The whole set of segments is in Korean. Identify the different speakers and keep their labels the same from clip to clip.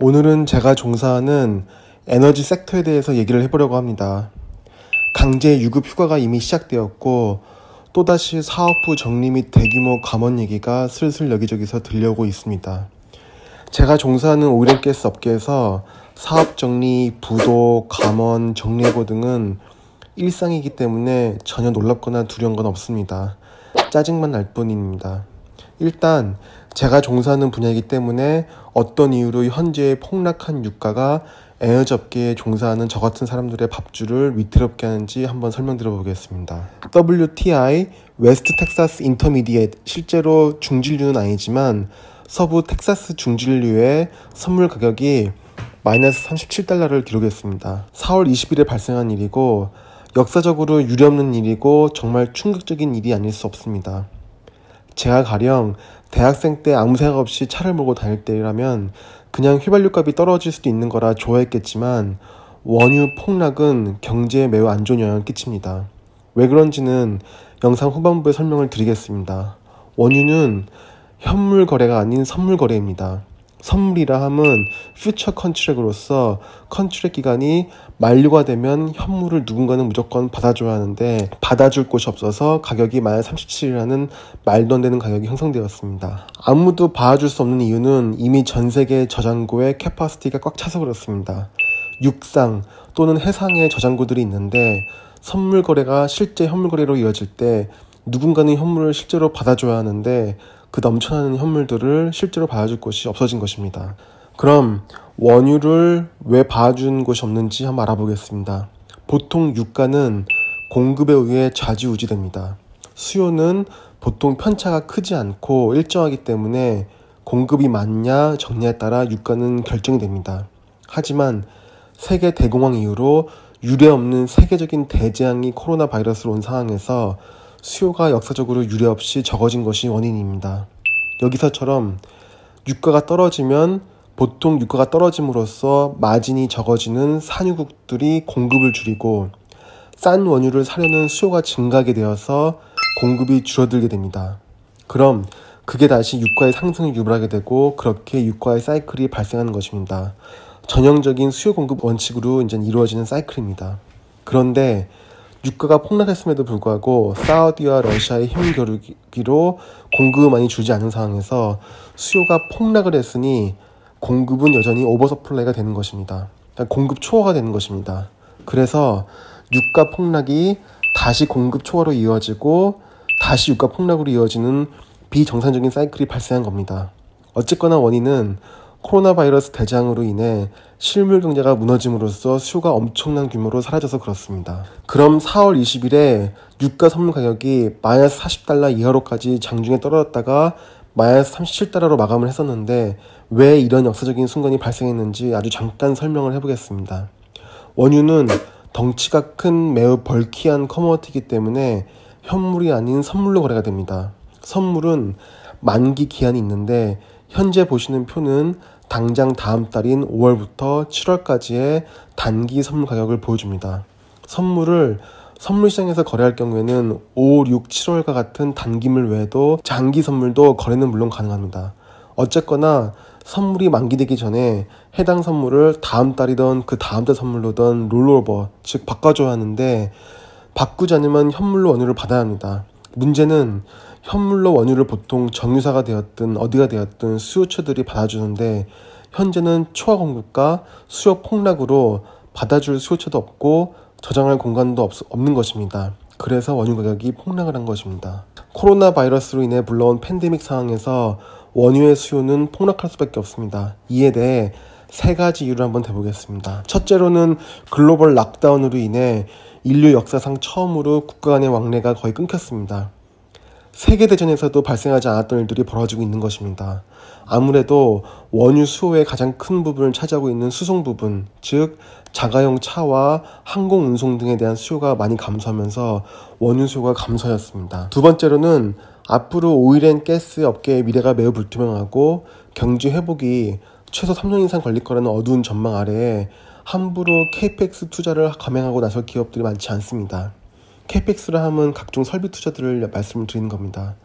Speaker 1: 오늘은 제가 종사하는 에너지 섹터에 대해서 얘기를 해보려고 합니다. 강제 유급 휴가가 이미 시작되었고 또다시 사업부 정리 및 대규모 감원 얘기가 슬슬 여기저기서 들려오고 있습니다. 제가 종사하는 오일앤가스 업계에서 사업 정리, 부도, 감원, 정리해고 등은 일상이기 때문에 전혀 놀랍거나 두려운 건 없습니다. 짜증만 날 뿐입니다. 일단 제가 종사하는 분야이기 때문에 어떤 이유로 현재의 폭락한 유가가 에너지 업계에 종사하는 저 같은 사람들의 밥줄을 위태롭게 하는지 한번 설명드려 보겠습니다. WTI, 웨스트 텍사스 인터미디에이트, 실제로 중진류는 아니지만 서부 텍사스 중진류의 선물 가격이 마이너스 37달러를 기록했습니다. 4월 20일에 발생한 일이고 역사적으로 유례없는 일이고 정말 충격적인 일이 아닐 수 없습니다. 제가 가령 대학생 때 아무 생각 없이 차를 몰고 다닐 때라면 그냥 휘발유 값이 떨어질 수도 있는 거라 좋아했겠지만 원유 폭락은 경제에 매우 안 좋은 영향을 끼칩니다. 왜 그런지는 영상 후반부에 설명을 드리겠습니다. 원유는 현물 거래가 아닌 선물 거래입니다. 선물이라 함은 퓨처 컨트랙으로서 컨트랙 기간이 만료가 되면 현물을 누군가는 무조건 받아줘야 하는데 받아줄 곳이 없어서 가격이 마이너스 37이라는 말도 안 되는 가격이 형성되었습니다. 아무도 봐줄 수 없는 이유는 이미 전 세계 저장고의 캐파시티가 꽉 차서 그렇습니다. 육상 또는 해상의 저장고들이 있는데 선물 거래가 실제 현물 거래로 이어질 때 누군가는 현물을 실제로 받아줘야 하는데 그 넘쳐나는 현물들을 실제로 봐줄 곳이 없어진 것입니다. 그럼 원유를 왜 봐준 곳이 없는지 한번 알아보겠습니다. 보통 유가는 공급에 의해 좌지우지됩니다. 수요는 보통 편차가 크지 않고 일정하기 때문에 공급이 많냐 적냐에 따라 유가는 결정이 됩니다. 하지만 세계 대공황 이후로 유례없는 세계적인 대재앙이 코로나 바이러스로 온 상황에서 수요가 역사적으로 유례없이 적어진 것이 원인입니다. 여기서처럼 유가가 떨어지면 보통 유가가 떨어짐으로써 마진이 적어지는 산유국들이 공급을 줄이고 싼 원유를 사려는 수요가 증가하게 되어서 공급이 줄어들게 됩니다. 그럼 그게 다시 유가의 상승을 유발하게 되고 그렇게 유가의 사이클이 발생하는 것입니다. 전형적인 수요 공급 원칙으로 이제 이루어지는 사이클입니다. 그런데 유가가 폭락했음에도 불구하고 사우디와 러시아의 힘 겨루기로 공급이 많이 줄지 않은 상황에서 수요가 폭락을 했으니 공급은 여전히 오버서플라이가 되는 것입니다. 그러니까 공급 초과가 되는 것입니다. 그래서 유가 폭락이 다시 공급 초과로 이어지고 다시 유가 폭락으로 이어지는 비정상적인 사이클이 발생한 겁니다. 어쨌거나 원인은 코로나 바이러스 대재앙으로 인해 실물 경제가 무너짐으로써 수요가 엄청난 규모로 사라져서 그렇습니다. 그럼 4월 20일에 유가 선물 가격이 마이너스 40달러 이하로까지 장중에 떨어졌다가 마이너스 37달러로 마감을 했었는데 왜 이런 역사적인 순간이 발생했는지 아주 잠깐 설명을 해보겠습니다. 원유는 덩치가 큰 매우 벌키한 커머디티이기 때문에 현물이 아닌 선물로 거래가 됩니다. 선물은 만기 기한이 있는데 현재 보시는 표는 당장 다음 달인 5월부터 7월까지의 단기 선물 가격을 보여줍니다. 선물을 선물 시장에서 거래할 경우에는 5, 6, 7월과 같은 단기물 외에도 장기 선물도 거래는 물론 가능합니다. 어쨌거나 선물이 만기되기 전에 해당 선물을 다음 달이던 그 다음 달 선물로던 롤오버, 즉 바꿔줘야 하는데 바꾸지 않으면 현물로 원유를 받아야 합니다. 문제는 현물로 원유를 보통 정유사가 되었든 어디가 되었든 수요처들이 받아주는데 현재는 초과 공급과 수요 폭락으로 받아줄 수요처도 없고 저장할 공간도 없는 것입니다. 그래서 원유 가격이 폭락을 한 것입니다. 코로나 바이러스로 인해 불러온 팬데믹 상황에서 원유의 수요는 폭락할 수밖에 없습니다. 이에 대해 세 가지 이유를 한번 대보겠습니다. 첫째로는 글로벌 락다운으로 인해 인류 역사상 처음으로 국가 간의 왕래가 거의 끊겼습니다. 세계대전에서도 발생하지 않았던 일들이 벌어지고 있는 것입니다. 아무래도 원유 수요의 가장 큰 부분을 차지하고 있는 수송 부분, 즉 자가용 차와 항공운송 등에 대한 수요가 많이 감소하면서 원유 수요가 감소하였습니다. 두 번째로는 앞으로 오일앤가스 업계의 미래가 매우 불투명하고 경제 회복이 최소 3년 이상 걸릴 거라는 어두운 전망 아래에 함부로 KPX 투자를 감행하고 나설 기업들이 많지 않습니다. KPX라 함은 각종 설비 투자들을 말씀을 드리는 겁니다.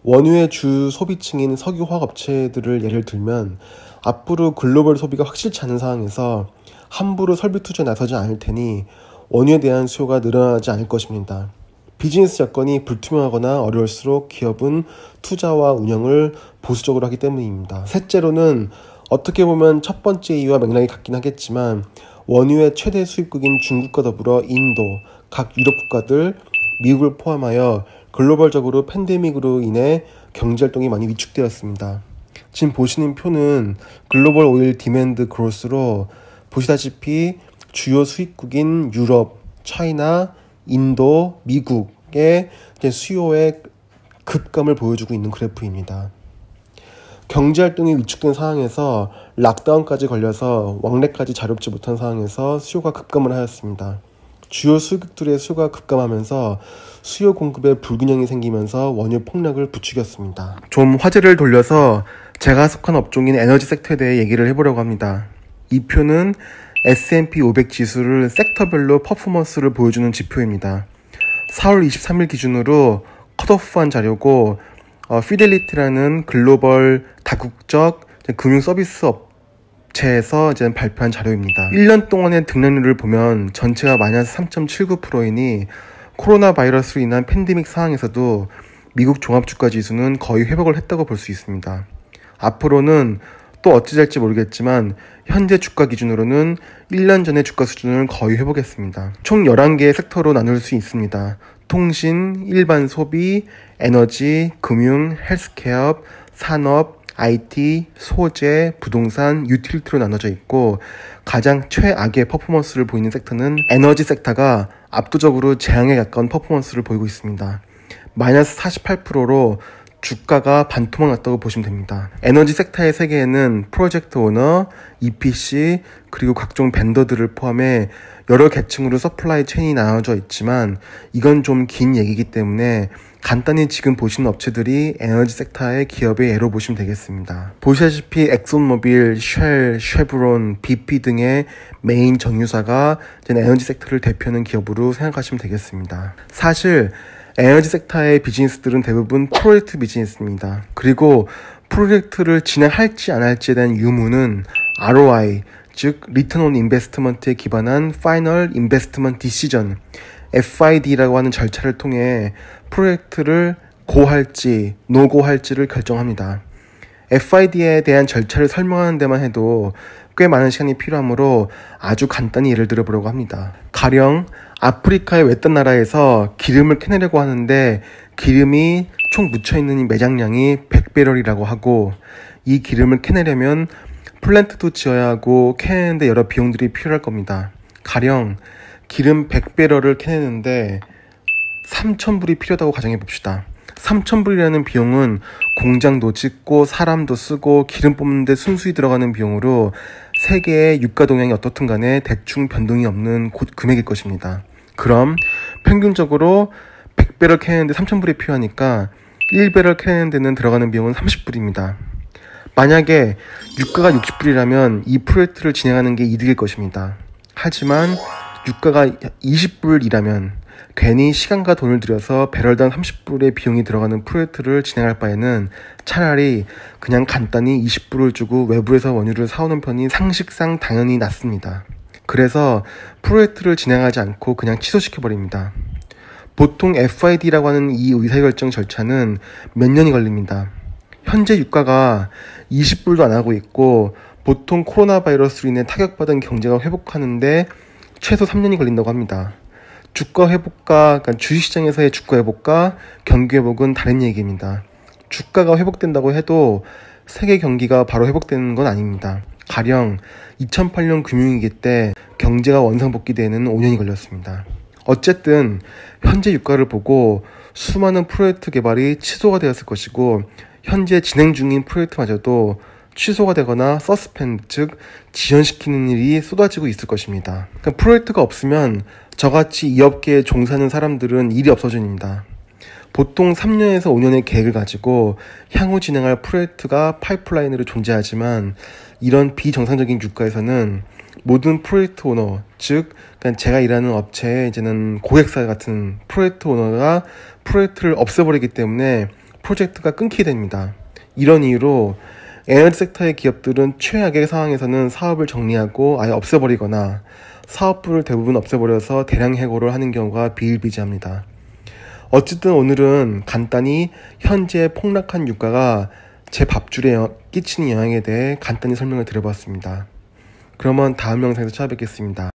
Speaker 1: 원유의 주 소비층인 석유화학 업체들을 예를 들면 앞으로 글로벌 소비가 확실치 않은 상황에서 함부로 설비 투자에 나서지 않을 테니 원유에 대한 수요가 늘어나지 않을 것입니다. 비즈니스 여건이 불투명하거나 어려울수록 기업은 투자와 운영을 보수적으로 하기 때문입니다. 셋째로는 어떻게 보면 첫 번째 이유와 맥락이 같긴 하겠지만 원유의 최대 수입국인 중국과 더불어 인도, 각 유럽 국가들, 미국을 포함하여 글로벌적으로 팬데믹으로 인해 경제활동이 많이 위축되었습니다. 지금 보시는 표는 글로벌 오일 디맨드 그로스로 보시다시피 주요 수입국인 유럽, 차이나, 인도, 미국의 수요의 급감을 보여주고 있는 그래프입니다. 경제활동이 위축된 상황에서 락다운까지 걸려서 왕래까지 자립지 못한 상황에서 수요가 급감을 하였습니다. 주요 수입국들의 수요가 급감하면서 수요 공급에 불균형이 생기면서 원유 폭락을 부추겼습니다. 좀 화제를 돌려서 제가 속한 업종인 에너지 섹터에 대해 얘기를 해보려고 합니다. 이 표는 S&P 500 지수를 섹터별로 퍼포먼스를 보여주는 지표입니다. 4월 23일 기준으로 컷오프한 자료고 피델리티라는 글로벌 다국적 금융 서비스 업체에서 이제 발표한 자료입니다. 1년 동안의 등락률을 보면 전체가 마이너스 3.79%이니 코로나 바이러스로 인한 팬데믹 상황에서도 미국 종합주가지수는 거의 회복을 했다고 볼 수 있습니다. 앞으로는 또 어찌 될지 모르겠지만 현재 주가 기준으로는 1년 전의 주가 수준을 거의 회복했습니다. 총 11개의 섹터로 나눌 수 있습니다. 통신, 일반 소비, 에너지, 금융, 헬스케어, 산업, IT, 소재, 부동산, 유틸리티로 나눠져 있고 가장 최악의 퍼포먼스를 보이는 섹터는 에너지 섹터가 압도적으로 재앙에 가까운 퍼포먼스를 보이고 있습니다. 마이너스 48%로 주가가 반토막 났다고 보시면 됩니다. 에너지 섹터의 세계에는 프로젝트 오너, EPC, 그리고 각종 벤더들을 포함해 여러 계층으로 서플라이 체인이 나눠져 있지만 이건 좀 긴 얘기이기 때문에 간단히 지금 보시는 업체들이 에너지 섹터의 기업의 예로 보시면 되겠습니다. 보시다시피 엑손모빌, 쉘, 쉐브론, BP 등의 메인 정유사가 에너지 섹터를 대표하는 기업으로 생각하시면 되겠습니다. 사실 에너지 섹터의 비즈니스들은 대부분 프로젝트 비즈니스입니다. 그리고 프로젝트를 진행할지 안 할지에 대한 유무는 ROI, 즉 Return on Investment에 기반한 Final Investment Decision, FID라고 하는 절차를 통해 프로젝트를 고할지 노고할지를 결정합니다. FID에 대한 절차를 설명하는 데만 해도 꽤 많은 시간이 필요하므로 아주 간단히 예를 들어보려고 합니다. 가령 아프리카의 외딴 나라에서 기름을 캐내려고 하는데 기름이 총 묻혀있는 이 매장량이 100배럴이라고 하고 이 기름을 캐내려면 플랜트도 지어야 하고 캐내는데 여러 비용들이 필요할 겁니다. 가령 기름 100배럴을 캐내는데 3,000불이 필요하다고 가정해 봅시다. 3,000불이라는 비용은 공장도 짓고 사람도 쓰고 기름 뽑는데 순수히 들어가는 비용으로 세계의 유가 동향이 어떻든 간에 대충 변동이 없는 금액일 것입니다. 그럼 평균적으로 100배럴 캐내는데 3,000불이 필요하니까 1배럴 캐내는 데는 들어가는 비용은 30불입니다. 만약에 유가가 60불이라면 이 프로젝트를 진행하는 게 이득일 것입니다. 하지만 유가가 20불이라면 괜히 시간과 돈을 들여서 배럴당 30불의 비용이 들어가는 프로젝트를 진행할 바에는 차라리 그냥 간단히 20불을 주고 외부에서 원유를 사오는 편이 상식상 당연히 낫습니다. 그래서 프로젝트를 진행하지 않고 그냥 취소시켜버립니다. 보통 FID라고 하는 이 의사결정 절차는 몇 년이 걸립니다. 현재 유가가 20불도 안 하고 있고 보통 코로나 바이러스로 인해 타격받은 경제가 회복하는데 최소 3년이 걸린다고 합니다. 주가 회복과, 그러니까 주식시장에서의 주가 회복과 경기 회복은 다른 얘기입니다. 주가가 회복된다고 해도 세계 경기가 바로 회복되는 건 아닙니다. 가령 2008년 금융위기 때 경제가 원상복귀되는 5년이 걸렸습니다. 어쨌든 현재 유가를 보고 수많은 프로젝트 개발이 취소가 되었을 것이고 현재 진행 중인 프로젝트마저도 취소가 되거나 서스펜드, 즉 지연시키는 일이 쏟아지고 있을 것입니다. 그러니까 프로젝트가 없으면 저같이 이 업계에 종사하는 사람들은 일이 없어집니다. 보통 3년에서 5년의 계획을 가지고 향후 진행할 프로젝트가 파이프라인으로 존재하지만 이런 비정상적인 주가에서는 모든 프로젝트 오너, 즉 그러니까 제가 일하는 업체에 이제는 고객사 같은 프로젝트 오너가 프로젝트를 없애버리기 때문에 프로젝트가 끊기게 됩니다. 이런 이유로 에너지 섹터의 기업들은 최악의 상황에서는 사업을 정리하고 아예 없애버리거나 사업부를 대부분 없애버려서 대량 해고를 하는 경우가 비일비재합니다. 어쨌든 오늘은 간단히 현재 폭락한 유가가 제 밥줄에 끼치는 영향에 대해 간단히 설명을 드려봤습니다. 그러면 다음 영상에서 찾아뵙겠습니다.